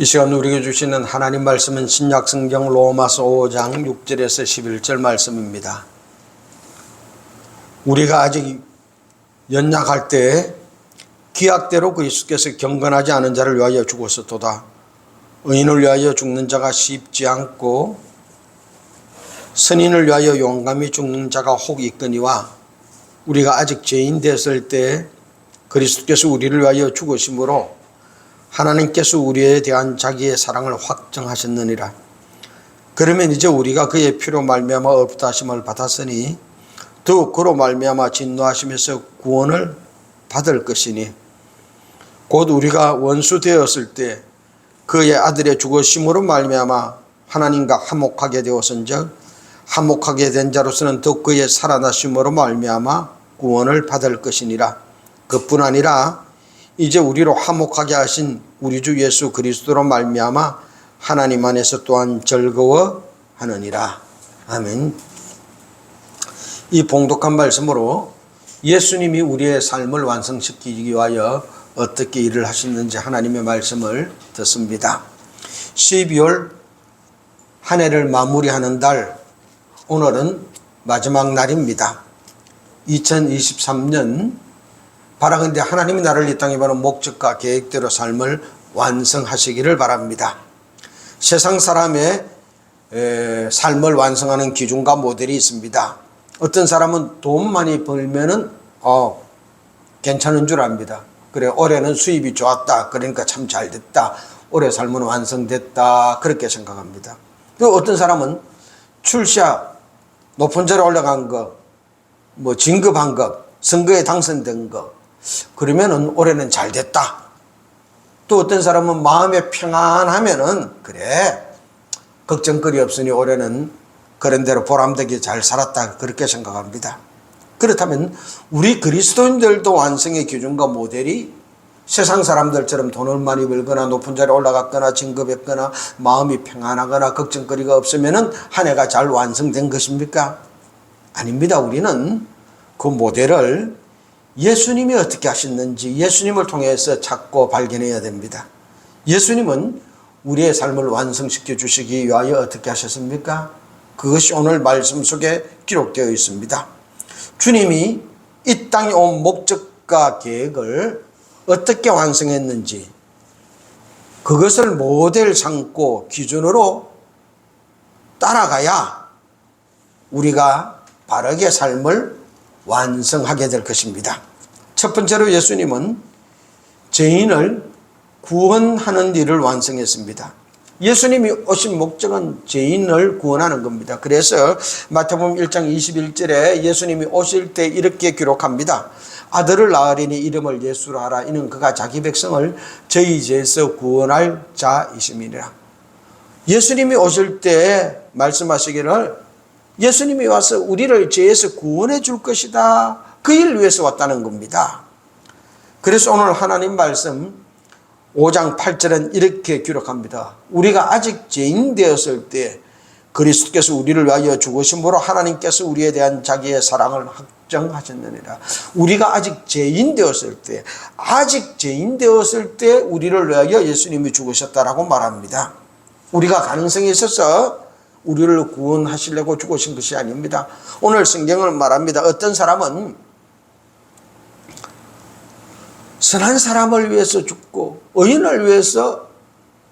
이 시간 우리에게 주시는 하나님 말씀은 신약성경 로마서 5장 6절에서 11절 말씀입니다. 우리가 아직 연약할 때 기약대로 그리스도께서 경건하지 않은 자를 위하여 죽었었도다. 의인을 위하여 죽는 자가 쉽지 않고 선인을 위하여 용감히 죽는 자가 혹 있거니와 우리가 아직 죄인 됐을 때 그리스도께서 우리를 위하여 죽으심으로 하나님께서 우리에 대한 자기의 사랑을 확정하셨느니라. 그러면 이제 우리가 그의 피로 말미암아 없다 하심을 받았으니 더욱 그로 말미암아 진노하심에서 구원을 받을 것이니 곧 우리가 원수 되었을 때 그의 아들의 죽으심으로 말미암아 하나님과 화목하게 되었은즉 화목하게 된 자로서는 더욱 그의 살아나심으로 말미암아 구원을 받을 것이니라. 그뿐 아니라 이제 우리로 화목하게 하신 우리 주 예수 그리스도로 말미암아 하나님 안에서 또한 즐거워하느니라. 아멘. 이 봉독한 말씀으로 예수님이 우리의 삶을 완성시키기 위하여 어떻게 일을 하셨는지 하나님의 말씀을 듣습니다. 12월 한 해를 마무리하는 달, 오늘은 마지막 날입니다. 2023년 바라건대 하나님이 나를 이 땅에 바로 목적과 계획대로 삶을 완성하시기를 바랍니다. 세상 사람의 삶을 완성하는 기준과 모델이 있습니다. 어떤 사람은 돈 많이 벌면은 괜찮은 줄 압니다. 그래, 올해는 수입이 좋았다. 그러니까 참 잘 됐다. 올해 삶은 완성됐다. 그렇게 생각합니다. 또 어떤 사람은 출시야, 높은 자리에 올라간 거, 진급한 거, 선거에 당선된 거, 그러면은 올해는 잘 됐다. 또 어떤 사람은 마음에 평안하면은 그래, 걱정거리 없으니 올해는 그런 대로 보람되게 잘 살았다. 그렇게 생각합니다. 그렇다면 우리 그리스도인들도 완성의 기준과 모델이 세상 사람들처럼 돈을 많이 벌거나 높은 자리에 올라갔거나 진급했거나 마음이 평안하거나 걱정거리가 없으면은 한 해가 잘 완성된 것입니까? 아닙니다. 우리는 그 모델을 예수님이 어떻게 하셨는지 예수님을 통해서 찾고 발견해야 됩니다. 예수님은 우리의 삶을 완성시켜 주시기 위하여 어떻게 하셨습니까? 그것이 오늘 말씀 속에 기록되어 있습니다. 주님이 이 땅에 온 목적과 계획을 어떻게 완성했는지 그것을 모델 삼고 기준으로 따라가야 우리가 바르게 삶을 완성하게 될 것입니다. 첫 번째로 예수님은 죄인을 구원하는 일을 완성했습니다. 예수님이 오신 목적은 죄인을 구원하는 겁니다. 그래서 마태복음 1장 21절에 예수님이 오실 때 이렇게 기록합니다. 아들을 낳으리니 이름을 예수로 하라. 이는 그가 자기 백성을 저희 죄에서 구원할 자이심이니라. 예수님이 오실 때 말씀하시기를 예수님이 와서 우리를 죄에서 구원해 줄 것이다. 그 일을 위해서 왔다는 겁니다. 그래서 오늘 하나님 말씀 5장 8절은 이렇게 기록합니다. 우리가 아직 죄인 되었을 때 그리스도께서 우리를 위하여 죽으심으로 하나님께서 우리에 대한 자기의 사랑을 확정하셨느니라. 우리가 아직 죄인 되었을 때 우리를 위하여 예수님이 죽으셨다라고 말합니다. 우리가 가능성이 있어서 우리를 구원하시려고 죽으신 것이 아닙니다. 오늘 성경을 말합니다. 어떤 사람은 선한 사람을 위해서 죽고 의인을 위해서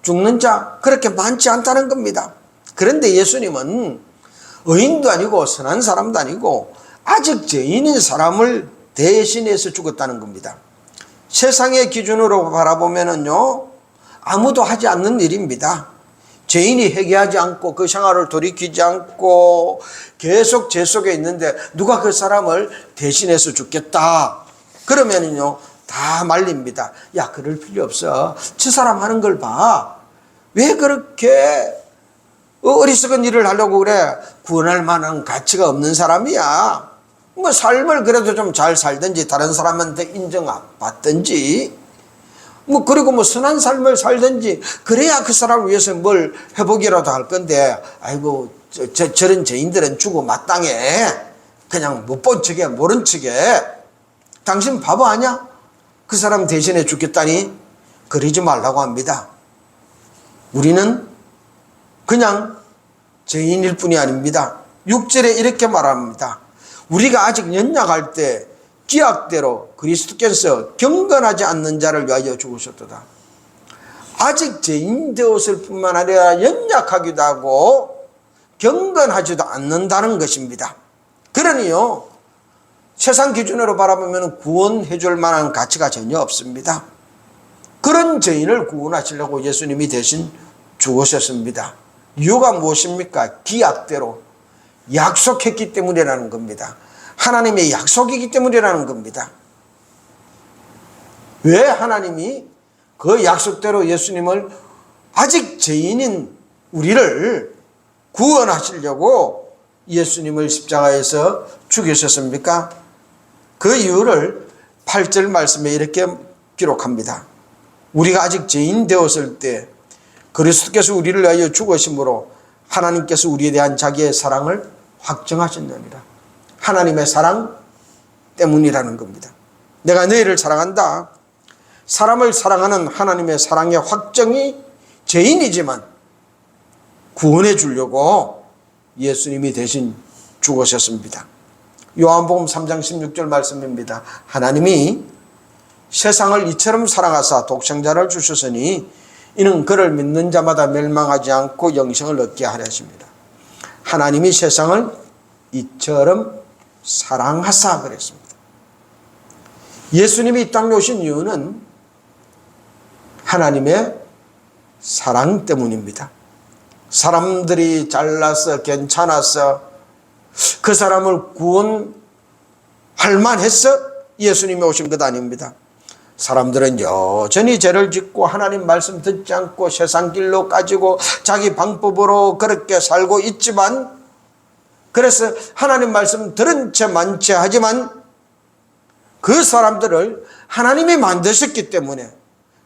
죽는 자 그렇게 많지 않다는 겁니다. 그런데 예수님은 의인도 아니고 선한 사람도 아니고 아직 죄인인 사람을 대신해서 죽었다는 겁니다. 세상의 기준으로 바라보면은요, 아무도 하지 않는 일입니다. 죄인이 회개하지 않고 그 생활을 돌이키지 않고 계속 죄 속에 있는데 누가 그 사람을 대신해서 죽겠다 그러면은요 다 말립니다. 야, 그럴 필요 없어. 저 사람 하는 걸 봐. 왜 그렇게 어리석은 일을 하려고 그래? 구원할 만한 가치가 없는 사람이야. 삶을 그래도 좀 잘 살든지 다른 사람한테 인정받든지 그리고 선한 삶을 살든지 그래야 그 사람을 위해서 뭘 해보기라도 할 건데, 아이고 저런 죄인들은 죽어 마땅해. 그냥 못 본 척해, 모른 척해. 당신 바보 아니야? 그 사람 대신에 죽겠다니? 그러지 말라고 합니다. 우리는 그냥 죄인일 뿐이 아닙니다. 6절에 이렇게 말합니다. 우리가 아직 연약할 때 기약대로 그리스도께서 경건하지 않는 자를 위하여 죽으셨도다. 아직 죄인 되었을 뿐만 아니라 연약하기도 하고 경건하지도 않는다는 것입니다. 그러니요, 세상 기준으로 바라보면 구원해 줄 만한 가치가 전혀 없습니다. 그런 죄인을 구원하시려고 예수님이 대신 죽으셨습니다. 이유가 무엇입니까? 기약대로 약속했기 때문이라는 겁니다. 하나님의 약속이기 때문이라는 겁니다. 왜 하나님이 그 약속대로 예수님을 아직 죄인인 우리를 구원하시려고 예수님을 십자가에서 죽이셨습니까? 그 이유를 8절 말씀에 이렇게 기록합니다. 우리가 아직 죄인 되었을 때 그리스도께서 우리를 위하여 죽으심으로 하나님께서 우리에 대한 자기의 사랑을 확정하셨느니라. 하나님의 사랑 때문이라는 겁니다. 내가 너희를 사랑한다. 사람을 사랑하는 하나님의 사랑의 확정이 죄인이지만 구원해 주려고 예수님이 대신 죽으셨습니다. 요한복음 3장 16절 말씀입니다. 하나님이 세상을 이처럼 사랑하사 독생자를 주셨으니 이는 그를 믿는 자마다 멸망하지 않고 영생을 얻게 하려 하십니다. 하나님이 세상을 이처럼 사랑하사 그랬습니다. 예수님이 이 땅에 오신 이유는 하나님의 사랑 때문입니다. 사람들이 잘나서 괜찮아서 그 사람을 구원할 만해서 예수님이 오신 것 아닙니다. 사람들은 여전히 죄를 짓고 하나님 말씀 듣지 않고 세상 길로 가지고 자기 방법으로 그렇게 살고 있지만, 그래서 하나님 말씀 들은 채 만채 하지만 그 사람들을 하나님이 만드셨기 때문에,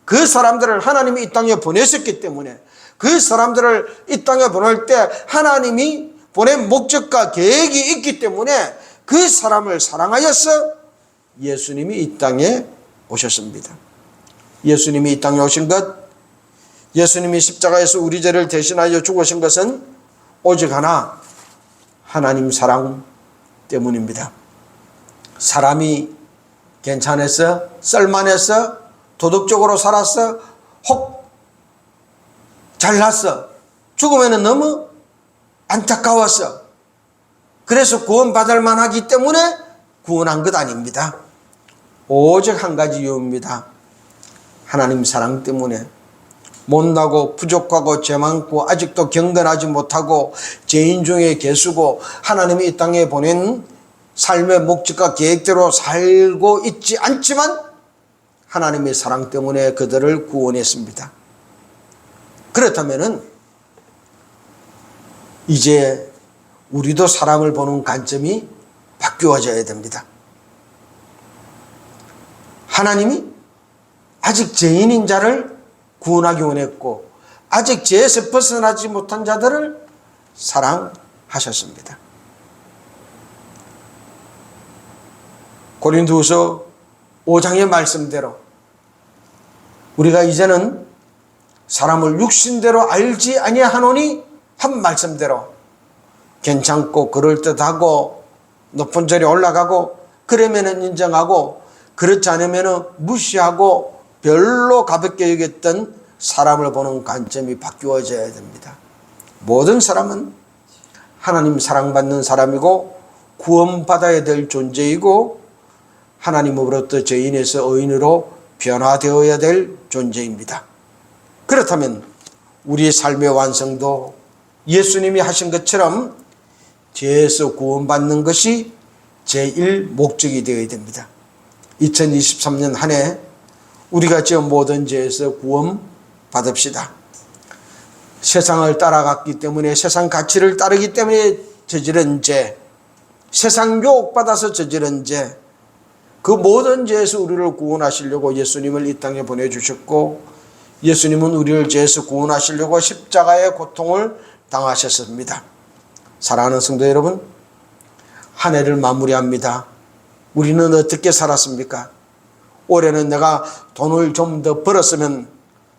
그 사람들을 하나님이 이 땅에 보내셨기 때문에, 그 사람들을 이 땅에 보낼 때 하나님이 보낸 목적과 계획이 있기 때문에 그 사람을 사랑하여서 예수님이 이 땅에 오셨습니다. 예수님이 이 땅에 오신 것, 예수님이 십자가에서 우리 죄를 대신하여 죽으신 것은 오직 하나, 하나님 사랑 때문입니다. 사람이 괜찮아서, 썰만해서, 도덕적으로 살았어, 혹 잘났어, 죽으면 너무 안타까웠어, 그래서 구원받을 만하기 때문에 구원한 것 아닙니다. 오직 한 가지 이유입니다. 하나님 사랑 때문에 못나고 부족하고 죄 많고 아직도 경건하지 못하고 죄인 중에 계수고 하나님이 이 땅에 보낸 삶의 목적과 계획대로 살고 있지 않지만 하나님의 사랑 때문에 그들을 구원했습니다. 그렇다면 이제 우리도 사람을 보는 관점이 바뀌어져야 됩니다. 하나님이 아직 죄인인 자를 구원하기 원했고 아직 죄에서 벗어나지 못한 자들을 사랑하셨습니다. 고린도후서 5장의 말씀대로 우리가 이제는 사람을 육신대로 알지 아니하노니 한 말씀대로 괜찮고 그럴듯하고 높은 자리에 올라가고 그러면은 인정하고 그렇지 않으면 무시하고 별로 가볍게 여겼던 사람을 보는 관점이 바뀌어져야 됩니다. 모든 사람은 하나님 사랑받는 사람이고 구원받아야 될 존재이고 하나님으로부터 죄인에서 의인으로 변화되어야 될 존재입니다. 그렇다면 우리의 삶의 완성도 예수님이 하신 것처럼 죄에서 구원받는 것이 제1 목적이 되어야 됩니다. 2023년 한 해 우리가 지은 모든 죄에서 구원 받읍시다. 세상을 따라갔기 때문에 세상 가치를 따르기 때문에 저지른 죄, 세상 유혹받아서 저지른 죄, 그 모든 죄에서 우리를 구원하시려고 예수님을 이 땅에 보내주셨고 예수님은 우리를 죄에서 구원하시려고 십자가의 고통을 당하셨습니다. 사랑하는 성도 여러분, 한 해를 마무리합니다. 우리는 어떻게 살았습니까? 올해는 내가 돈을 좀 더 벌었으면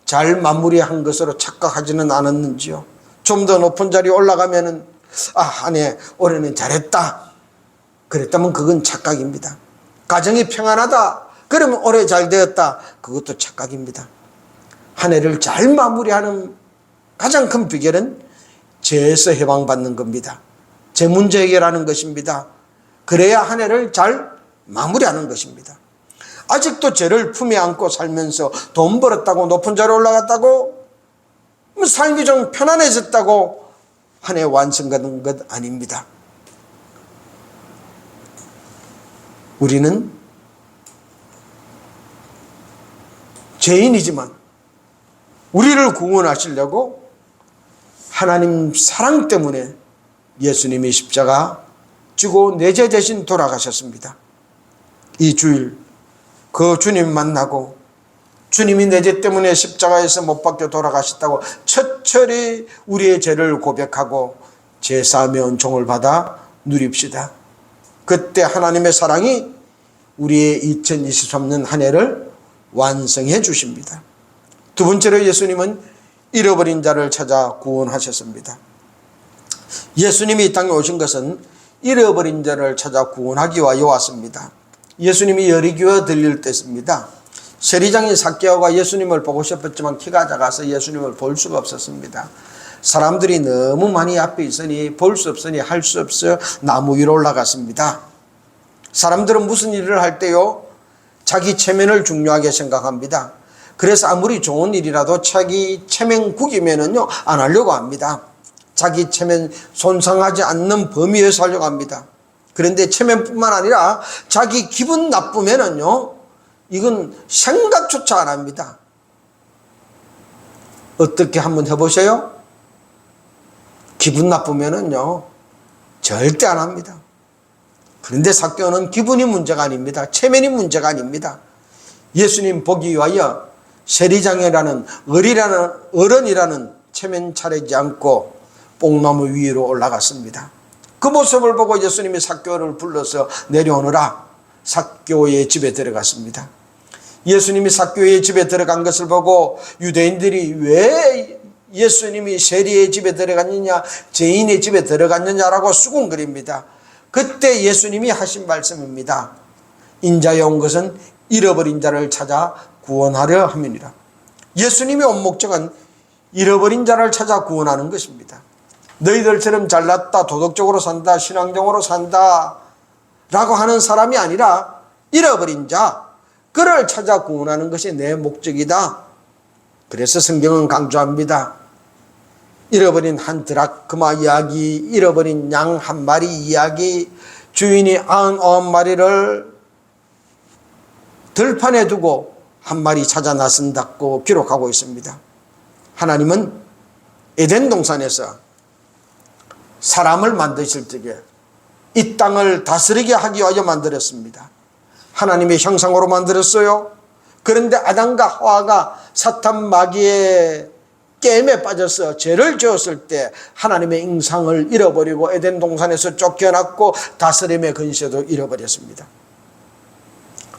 잘 마무리한 것으로 착각하지는 않았는지요? 좀 더 높은 자리에 올라가면은 아내 올해는 잘했다 그랬다면 그건 착각입니다. 가정이 평안하다 그러면 올해 잘 되었다 그것도 착각입니다. 한 해를 잘 마무리하는 가장 큰 비결은 죄에서 해방받는 겁니다. 죄 문제 해결하는 것입니다. 그래야 한 해를 잘 마무리하는 것입니다. 아직도 죄를 품에 안고 살면서 돈 벌었다고 높은 자리에 올라갔다고 삶이 좀 편안해졌다고 한 해 완성하는 것 아닙니다. 우리는 죄인이지만 우리를 구원하시려고 하나님 사랑 때문에 예수님이 십자가 지고 내 죄 대신 돌아가셨습니다. 이 주일 그 주님 만나고 주님이 내 죄 때문에 십자가에서 못 박혀 돌아가셨다고 첫철이 우리의 죄를 고백하고 제사함의 은총을 받아 누립시다. 그때 하나님의 사랑이 우리의 2023년 한 해를 완성해 주십니다. 두 번째로 예수님은 잃어버린 자를 찾아 구원하셨습니다. 예수님이 이 땅에 오신 것은 잃어버린 자를 찾아 구원하기 위하여 왔습니다. 예수님이 여리고에 들릴 때입니다. 세리장인 삭개오가 예수님을 보고 싶었지만 키가 작아서 예수님을 볼 수가 없었습니다. 사람들이 너무 많이 앞에 있으니 볼 수 없으니 할 수 없어 나무 위로 올라갔습니다. 사람들은 무슨 일을 할 때요 자기 체면을 중요하게 생각합니다. 그래서 아무리 좋은 일이라도 자기 체면 구기면은요 안 하려고 합니다. 자기 체면 손상하지 않는 범위에서 하려고 합니다. 그런데 체면뿐만 아니라 자기 기분 나쁘면은요 이건 생각조차 안 합니다. 어떻게 한번 해보세요? 기분 나쁘면은요 절대 안 합니다. 그런데 삭개오는 기분이 문제가 아닙니다. 체면이 문제가 아닙니다. 예수님 보기 위하여 세리장이라는 어른이라는 체면 차리지 않고 뽕나무 위로 올라갔습니다. 그 모습을 보고 예수님이 삭개오를 불러서 내려오느라 삭개오의 집에 들어갔습니다. 예수님이 삭개오의 집에 들어간 것을 보고 유대인들이 왜 예수님이 세리의 집에 들어갔느냐 죄인의 집에 들어갔느냐라고 수군거립니다. 그때 예수님이 하신 말씀입니다. 인자에 온 것은 잃어버린 자를 찾아 구원하려 함이니라. 예수님이 온 목적은 잃어버린 자를 찾아 구원하는 것입니다. 너희들처럼 잘났다 도덕적으로 산다 신앙적으로 산다 라고 하는 사람이 아니라 잃어버린 자 그를 찾아 구원하는 것이 내 목적이다. 그래서 성경은 강조합니다. 잃어버린 한 드라크마 이야기, 잃어버린 양 한 마리 이야기, 주인이 99마리를 들판에 두고 한 마리 찾아 나선다고 기록하고 있습니다. 하나님은 에덴 동산에서 사람을 만드실 적에 이 땅을 다스리게 하기 위하여 만들었습니다. 하나님의 형상으로 만들었어요. 그런데 아담과 하와가 사탄 마귀의 게임에 빠져서 죄를 지었을 때 하나님의 형상을 잃어버리고 에덴 동산에서 쫓겨났고 다스림의 근세도 잃어버렸습니다.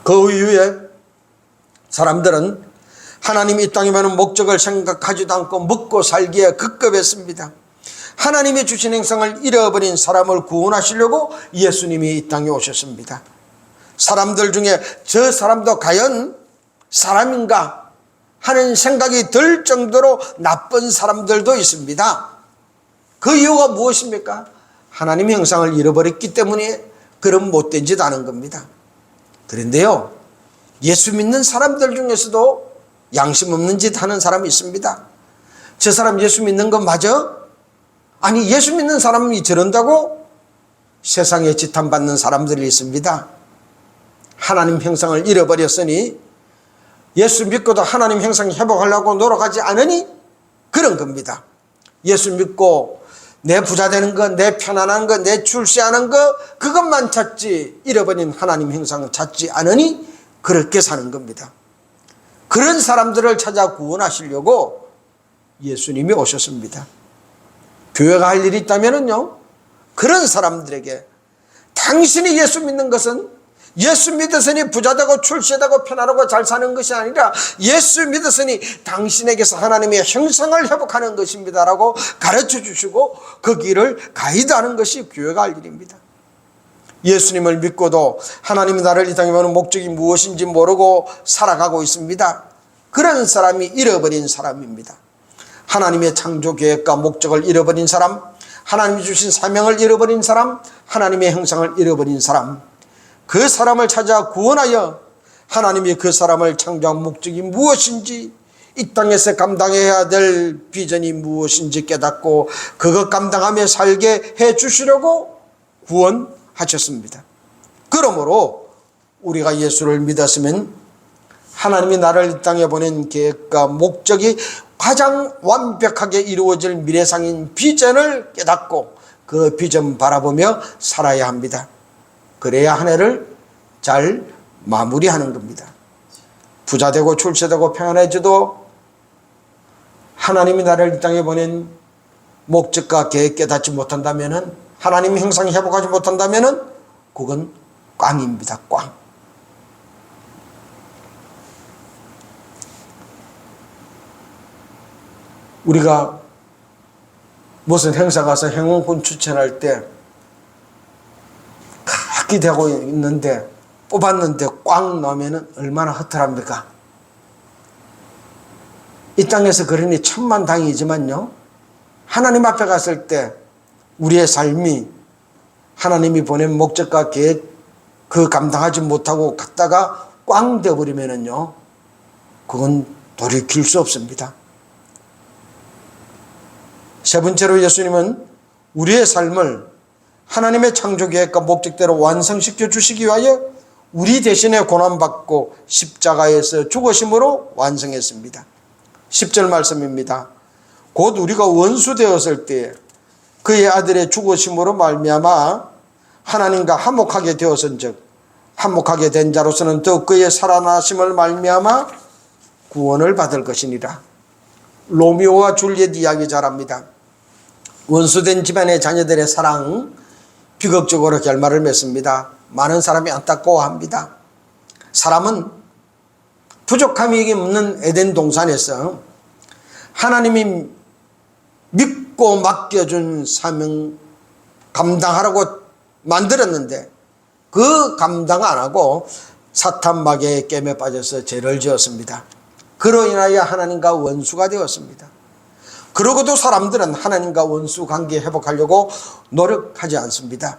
그 이후에 사람들은 하나님이 이 땅에 오는 목적을 생각하지도 않고 먹고 살기에 급급했습니다. 하나님이 주신 형상을 잃어버린 사람을 구원하시려고 예수님이 이 땅에 오셨습니다. 사람들 중에 저 사람도 과연 사람인가 하는 생각이 들 정도로 나쁜 사람들도 있습니다. 그 이유가 무엇입니까? 하나님의 형상을 잃어버렸기 때문에 그런 못된 짓 하는 겁니다. 그런데요, 예수 믿는 사람들 중에서도 양심 없는 짓 하는 사람이 있습니다. 저 사람 예수 믿는 거 맞아? 아니 예수 믿는 사람이 저런다고? 세상에 지탄받는 사람들이 있습니다. 하나님 형상을 잃어버렸으니 예수 믿고도 하나님 형상 회복하려고 노력하지 않으니 그런 겁니다. 예수 믿고 내 부자 되는 거, 내 편안한 거, 내 출세하는 거 그것만 찾지 잃어버린 하나님 형상을 찾지 않으니 그렇게 사는 겁니다. 그런 사람들을 찾아 구원하시려고 예수님이 오셨습니다. 교회가 할 일이 있다면요 그런 사람들에게 당신이 예수 믿는 것은 예수 믿으시니 부자되고 출세되고 편안하고 잘 사는 것이 아니라 예수 믿으시니 당신에게서 하나님의 형상을 회복하는 것입니다라고 가르쳐 주시고 그 길을 가이드하는 것이 교회가 할 일입니다. 예수님을 믿고도 하나님이 나를 이 땅에 보내는 목적이 무엇인지 모르고 살아가고 있습니다. 그런 사람이 잃어버린 사람입니다. 하나님의 창조 계획과 목적을 잃어버린 사람, 하나님이 주신 사명을 잃어버린 사람, 하나님의 형상을 잃어버린 사람, 그 사람을 찾아 구원하여 하나님이 그 사람을 창조한 목적이 무엇인지, 이 땅에서 감당해야 될 비전이 무엇인지 깨닫고 그것 감당하며 살게 해 주시려고 구원하셨습니다. 그러므로 우리가 예수를 믿었으면 하나님이 나를 이 땅에 보낸 계획과 목적이 가장 완벽하게 이루어질 미래상인 비전을 깨닫고 그 비전 바라보며 살아야 합니다. 그래야 한 해를 잘 마무리하는 겁니다. 부자되고 출세되고 평안해져도 하나님이 나를 이 땅에 보낸 목적과 계획 깨닫지 못한다면, 하나님의 형상 회복하지 못한다면 그건 꽝입니다. 꽝. 우리가 무슨 행사 가서 행운권 추천할 때 각기 되고 있는데 뽑았는데 꽝 나오면 얼마나 허탈합니까? 이 땅에서 그러니 천만다행이지만요, 하나님 앞에 갔을 때 우리의 삶이 하나님이 보낸 목적과 계획 그 감당하지 못하고 갔다가 꽝 되어버리면은요, 그건 돌이킬 수 없습니다. 세 번째로 예수님은 우리의 삶을 하나님의 창조 계획과 목적대로 완성시켜 주시기 위하여 우리 대신에 고난받고 십자가에서 죽으심으로 완성했습니다. 10절 말씀입니다. 곧 우리가 원수 되었을 때 그의 아들의 죽으심으로 말미암아 하나님과 화목하게 되었은즉 화목하게 된 자로서는 더 그의 살아나심을 말미암아 구원을 받을 것이니라. 로미오와 줄리엣 이야기 잘합니다. 원수된 집안의 자녀들의 사랑 비극적으로 결말을 맺습니다. 많은 사람이 안타까워합니다. 사람은 부족함이 없는 에덴 동산에서 하나님이 믿고 맡겨준 사명 감당하라고 만들었는데 그 감당 안 하고 사탄 마귀의 깸에 빠져서 죄를 지었습니다. 그로 인하여 하나님과 원수가 되었습니다. 그러고도 사람들은 하나님과 원수 관계 회복하려고 노력하지 않습니다.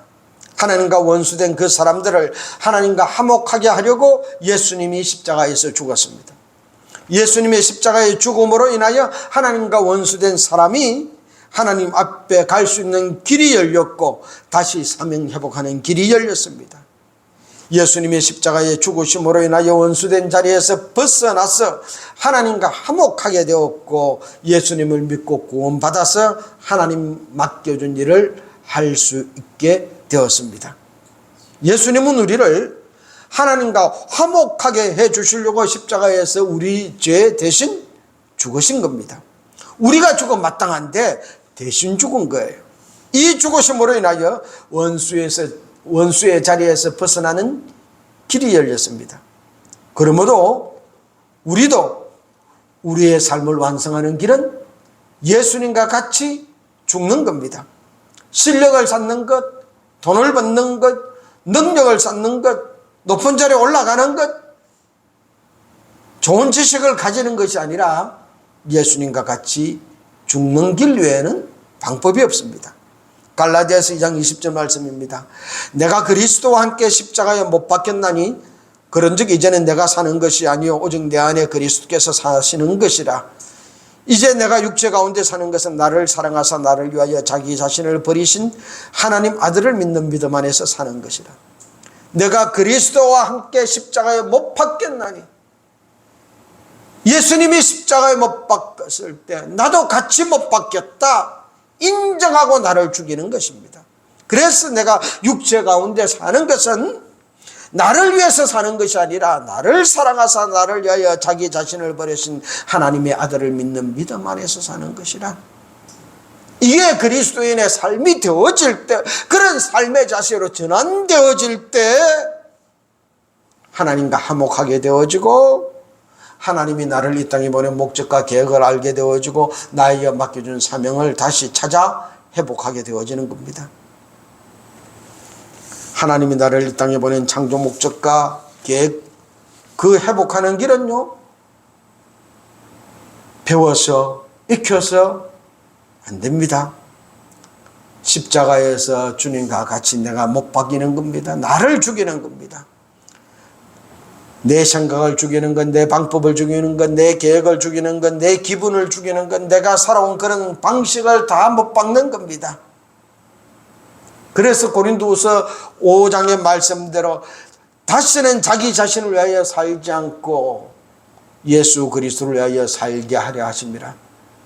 하나님과 원수된 그 사람들을 하나님과 화목하게 하려고 예수님이 십자가에서 죽었습니다. 예수님의 십자가의 죽음으로 인하여 하나님과 원수된 사람이 하나님 앞에 갈 수 있는 길이 열렸고 다시 사명 회복하는 길이 열렸습니다. 예수님의 십자가의 죽으심으로 인하여 원수된 자리에서 벗어나서 하나님과 화목하게 되었고 예수님을 믿고 구원받아서 하나님 맡겨준 일을 할 수 있게 되었습니다. 예수님은 우리를 하나님과 화목하게 해 주시려고 십자가에서 우리 죄 대신 죽으신 겁니다. 우리가 죽음 마땅한데 대신 죽은 거예요. 이 죽으심으로 인하여 원수의 자리에서 벗어나는 길이 열렸습니다. 그러므로 우리도 우리의 삶을 완성하는 길은 예수님과 같이 죽는 겁니다. 실력을 쌓는 것, 돈을 받는 것, 능력을 쌓는 것, 높은 자리에 올라가는 것, 좋은 지식을 가지는 것이 아니라 예수님과 같이 죽는 길 외에는 방법이 없습니다. 갈라디아서 2장 20절 말씀입니다. 내가 그리스도와 함께 십자가에 못 박혔나니 그런즉 이제는 내가 사는 것이 아니요 오직 내 안에 그리스도께서 사시는 것이라. 이제 내가 육체 가운데 사는 것은 나를 사랑하사 나를 위하여 자기 자신을 버리신 하나님 아들을 믿는 믿음 안에서 사는 것이라. 내가 그리스도와 함께 십자가에 못 박혔나니, 예수님이 십자가에 못 박혔을 때 나도 같이 못 박혔다 인정하고 나를 죽이는 것입니다. 그래서 내가 육체 가운데 사는 것은 나를 위해서 사는 것이 아니라 나를 사랑하사 나를 위하여 자기 자신을 버리신 하나님의 아들을 믿는 믿음 안에서 사는 것이라. 이게 그리스도인의 삶이 되어질 때, 그런 삶의 자세로 전환되어질 때 하나님과 화목하게 되어지고 하나님이 나를 이 땅에 보낸 목적과 계획을 알게 되어지고 나에게 맡겨준 사명을 다시 찾아 회복하게 되어지는 겁니다. 하나님이 나를 이 땅에 보낸 창조 목적과 계획, 그 회복하는 길은요, 배워서 익혀서 안 됩니다. 십자가에서 주님과 같이 내가 못 박이는 겁니다. 나를 죽이는 겁니다. 내 생각을 죽이는 건, 내 방법을 죽이는 건, 내 계획을 죽이는 건, 내 기분을 죽이는 건, 내가 살아온 그런 방식을 다 못 박는 겁니다. 그래서 고린도후서 5장의 말씀대로 다시는 자기 자신을 위하여 살지 않고 예수 그리스도를 위하여 살게 하려 하십니다.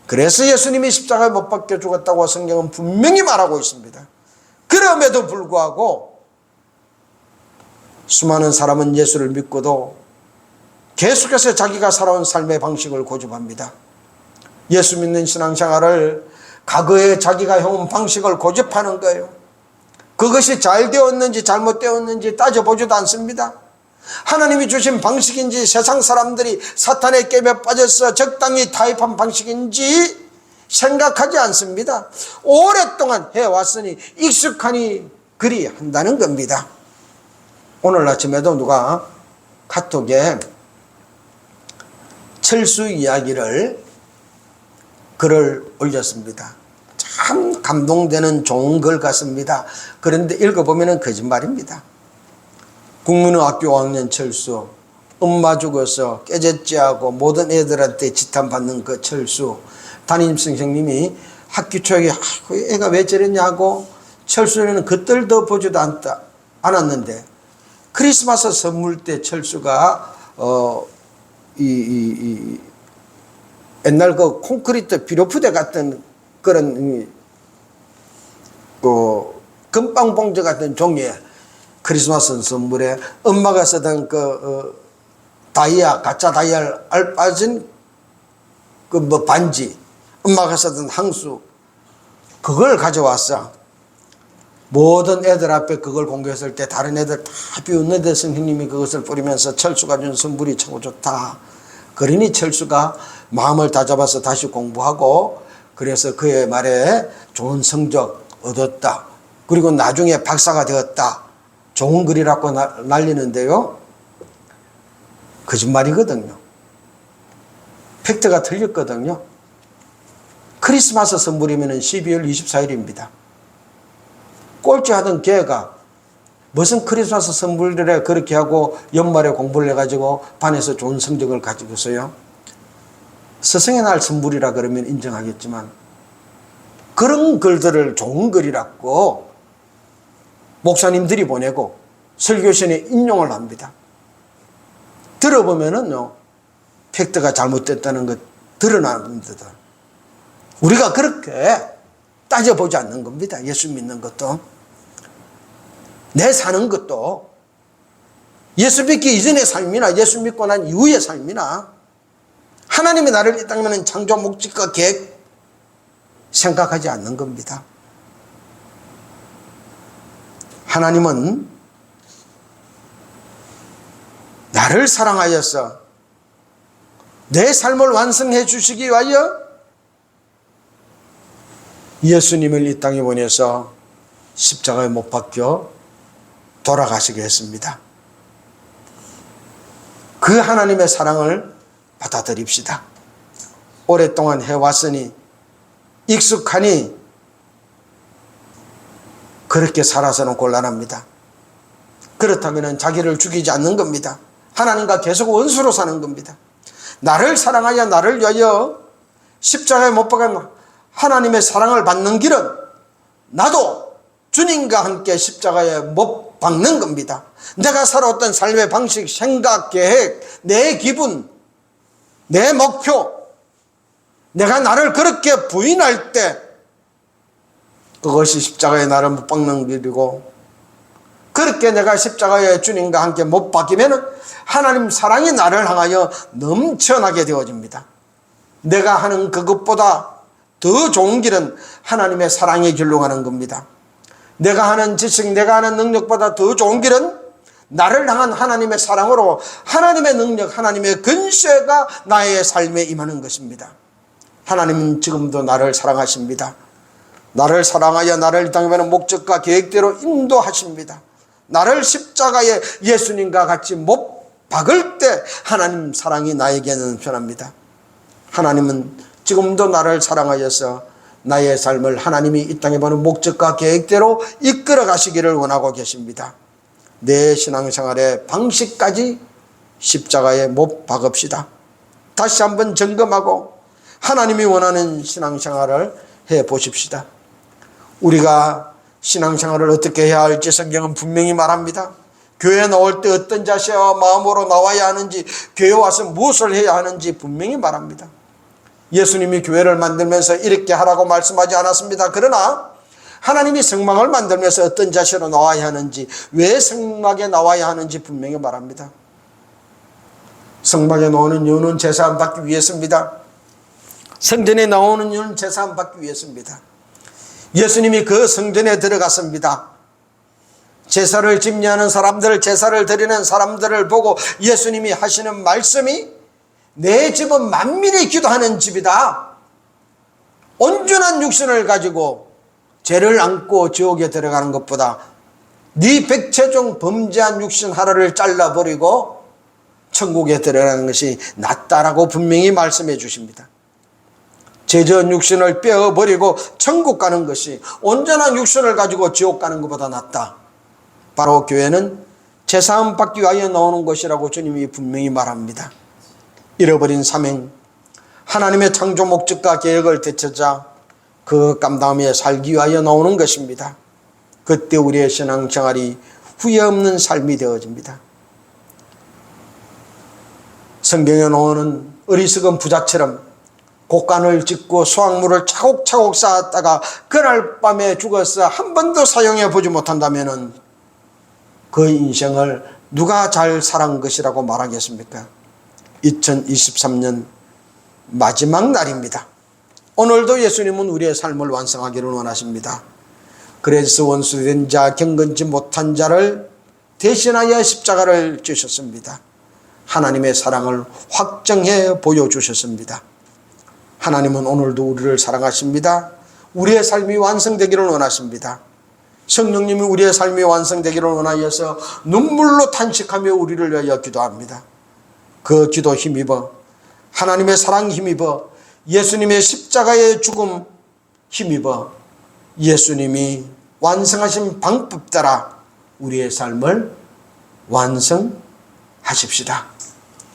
그래서 예수님이 십자가에 못 박혀 죽었다고 성경은 분명히 말하고 있습니다. 그럼에도 불구하고 수많은 사람은 예수를 믿고도 계속해서 자기가 살아온 삶의 방식을 고집합니다. 예수 믿는 신앙생활을 과거에 자기가 해온 방식을 고집하는 거예요. 그것이 잘 되었는지 잘못되었는지 따져보지도 않습니다. 하나님이 주신 방식인지 세상 사람들이 사탄의 깨에 빠져서 적당히 타협한 방식인지 생각하지 않습니다. 오랫동안 해왔으니 익숙하니 그리 한다는 겁니다. 오늘 아침에도 누가 카톡에 철수 이야기를 글을 올렸습니다. 참 감동되는 좋은 글 같습니다. 그런데 읽어보면 거짓말입니다. 국민학교 5학년 철수, 엄마 죽어서 깨졌지하고 모든 애들한테 지탄받는 그 철수, 담임 선생님이 학기 초에 애가 왜 저랬냐고 철수는 그뜰도 보지도 않았는데 크리스마스 선물 때 철수가 옛날 그 콘크리트 비료푸대 같은 그런 금빵 봉지 같은 종이에 크리스마스 선물에 엄마가 쓰던 다이아, 가짜 다이아 알 빠진 반지, 엄마가 쓰던 항수, 그걸 가져왔어. 모든 애들 앞에 그걸 공개했을 때 다른 애들 다 비웃는데 선생님이 그것을 뿌리면서 철수가 준 선물이 최고 좋다. 그러니 철수가 마음을 다잡아서 다시 공부하고 그래서 그의 말에 좋은 성적 얻었다. 그리고 나중에 박사가 되었다. 좋은 글이라고 날리는데요. 거짓말이거든요. 팩트가 틀렸거든요. 크리스마스 선물이면 12월 24일입니다. 꼴찌하던 걔가 무슨 크리스마스 선물을 그렇게 하고 연말에 공부를 해가지고 반에서 좋은 성적을 가지고서요. 스승의 날 선물이라 그러면 인정하겠지만 그런 글들을 좋은 글이라고 목사님들이 보내고 설교신에 인용을 합니다. 들어보면은요, 팩트가 잘못됐다는 것 드러납니다. 우리가 그렇게 따져보지 않는 겁니다. 예수 믿는 것도. 내 사는 것도 예수 믿기 이전의 삶이나 예수 믿고 난 이후의 삶이나 하나님이 나를 이 땅에 보낸 창조 목적과 계획 생각하지 않는 겁니다. 하나님은 나를 사랑하여서 내 삶을 완성해 주시기 위하여 예수님을 이 땅에 보내서 십자가에 못 박혀 돌아가시게 했습니다. 그 하나님의 사랑을 받아들입시다. 오랫동안 해왔으니 익숙하니 그렇게 살아서는 곤란합니다. 그렇다면 자기를 죽이지 않는 겁니다. 하나님과 계속 원수로 사는 겁니다. 나를 사랑하여 나를 위하여 십자가에 못 박은 하나님의 사랑을 받는 길은 나도 주님과 함께 십자가에 못 박는 겁니다. 내가 살아왔던 삶의 방식, 생각, 계획, 내 기분, 내 목표, 내가 나를 그렇게 부인할 때 그것이 십자가에 나를 못 박는 길이고, 그렇게 내가 십자가에 주님과 함께 못 박히면 하나님 사랑이 나를 향하여 넘쳐나게 되어집니다. 내가 하는 그것보다 더 좋은 길은 하나님의 사랑의 길로 가는 겁니다. 내가 하는 지식, 내가 하는 능력보다 더 좋은 길은 나를 향한 하나님의 사랑으로 하나님의 능력, 하나님의 근세가 나의 삶에 임하는 것입니다. 하나님은 지금도 나를 사랑하십니다. 나를 사랑하여 나를 이 땅에 보내는 목적과 계획대로 인도하십니다. 나를 십자가에 예수님과 같이 못 박을 때 하나님 사랑이 나에게는 변합니다. 하나님은 지금도 나를 사랑하여서 나의 삶을 하나님이 이 땅에 보는 목적과 계획대로 이끌어 가시기를 원하고 계십니다. 내 신앙생활의 방식까지 십자가에 못 박읍시다. 다시 한번 점검하고 하나님이 원하는 신앙생활을 해보십시다. 우리가 신앙생활을 어떻게 해야 할지 성경은 분명히 말합니다. 교회 나올 때 어떤 자세와 마음으로 나와야 하는지, 교회 와서 무엇을 해야 하는지 분명히 말합니다. 예수님이 교회를 만들면서 이렇게 하라고 말씀하지 않았습니다. 그러나 하나님이 성막을 만들면서 어떤 자세로 나와야 하는지, 왜 성막에 나와야 하는지 분명히 말합니다. 성막에 나오는 이유는 제사함 받기 위해서입니다. 성전에 나오는 이유는 제사함 받기 위해서입니다. 예수님이 그 성전에 들어갔습니다. 제사를 집례하는 사람들, 제사를 드리는 사람들을 보고 예수님이 하시는 말씀이 내 집은 만민이 기도하는 집이다. 온전한 육신을 가지고 죄를 안고 지옥에 들어가는 것보다 네 백체 중 범죄한 육신 하나를 잘라버리고 천국에 들어가는 것이 낫다라고 분명히 말씀해 주십니다. 죄전 육신을 빼어버리고 천국 가는 것이 온전한 육신을 가지고 지옥 가는 것보다 낫다. 바로 교회는 제사함 받기 위하여 나오는 것이라고 주님이 분명히 말합니다. 잃어버린 사명, 하나님의 창조 목적과 계획을 되찾아 그 감당하며 살기 위하여 나오는 것입니다. 그때 우리의 신앙생활이 후회 없는 삶이 되어집니다. 성경에 나오는 어리석은 부자처럼 곡간을 짓고 수확물을 차곡차곡 쌓았다가 그날 밤에 죽어서 한 번도 사용해 보지 못한다면 그 인생을 누가 잘 살한 것이라고 말하겠습니까? 2023년 마지막 날입니다. 오늘도 예수님은 우리의 삶을 완성하기를 원하십니다. 그래서 원수된 자, 경건치 못한 자를 대신하여 십자가를 주셨습니다. 하나님의 사랑을 확정해 보여주셨습니다. 하나님은 오늘도 우리를 사랑하십니다. 우리의 삶이 완성되기를 원하십니다. 성령님이 우리의 삶이 완성되기를 원하여서 눈물로 탄식하며 우리를 위하여 기도합니다. 그 기도 힘입어 하나님의 사랑 힘입어 예수님의 십자가의 죽음 힘입어 예수님이 완성하신 방법 따라 우리의 삶을 완성하십시다.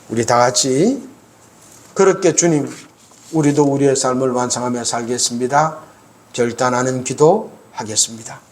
우리 다 같이 그렇게 주님, 우리도 우리의 삶을 완성하며 살겠습니다. 결단하는 기도 하겠습니다.